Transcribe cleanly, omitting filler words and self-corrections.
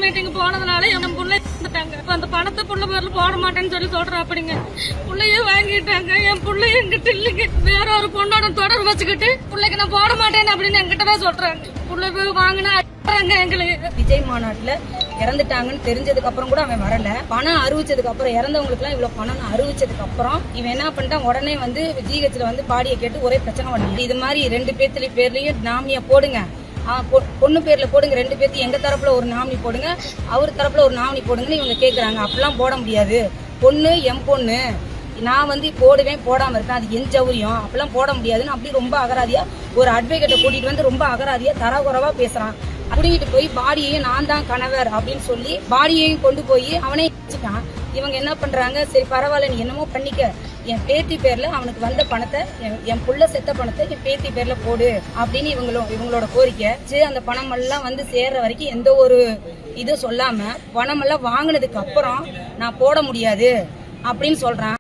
Meeting போனதுனால என் பிள்ளை வந்துட்டாங்க. அந்த பணத்தை புள்ள பேர்ல போட மாட்டேன்னு சொல்லி சொல்றேன். அப்படிங்க பிள்ளையே வாங்கிட்டாங்க. என் பிள்ளைய என்கிட்ட இல்லைங்க. வேற ஒரு பொண்ணோட தொடர்பு வச்சுக்கிட்டு பிள்ளைக்கு நான் போட மாட்டேன் அப்படின்னு என்கிட்டதான் சொல்றாங்க. பிள்ளை போய் வாங்கினா எங்களுக்கு விஜய் மாநாட்டுல இறந்துட்டாங்கன்னு தெரிஞ்சதுக்கு அப்புறம் கூட அவன் வரல. பணம் அறிவிச்சதுக்கு அப்புறம் இறந்தவங்களுக்கு எல்லாம் இவ்வளவு பணம் அறிவிச்சதுக்கு அப்புறம் இவன் என்ன பண்ணிட்டான், உடனே வந்து ஜிஹெச்ல வந்து பாடியை கேட்டு ஒரே பிரச்சனை பண்ணி இது மாதிரி 2 பேர்லயும் நாமினியா போடுங்க, பொண்ணு பேர்ல போடுங்க, 2 பேர்த்து எங்க தரப்புல ஒரு நாமினி போடுங்க, அவர் தரப்புல ஒரு நாமினி போடுங்கன்னு இவங்க கேக்குறாங்க. அப்பெல்லாம் போட முடியாது. பொண்ணு என் பொண்ணு, நான் வந்து போடுவேன் போடாம இருக்கேன், அது என் சௌரியம், அப்பெல்லாம் போட முடியாதுன்னு அப்படி ரொம்ப அகராதியா ஒரு அட்வொகேட்டை கூட்டிட்டு வந்து ரொம்ப அகராதியா தரகுறவா பேசுறான். அப்படிங்கிட்டு போய் பாடியையும் நான் தான் கணவர் அப்படின்னு சொல்லி பாடியையும் கொண்டு போய் அவனே வச்சுட்டான். இவங்க என்ன பண்றாங்க, சரி பரவாயில்ல நீ என்னமோ பண்ணிக்க, என் பேத்தி பேர்ல அவனுக்கு வந்த பணத்தை, என் புள்ள செத்த பணத்தை என் பேத்தி பேர்ல போடு அப்படின்னு இவங்களோட கோரிக்கை. அந்த பணம் எல்லாம் வந்து சேர்ற வரைக்கும் எந்த ஒரு இதுவும் சொல்லாம பணம் எல்லாம் வாங்கினதுக்கு அப்புறம் நான் போட முடியாது அப்படின்னு சொல்றான்.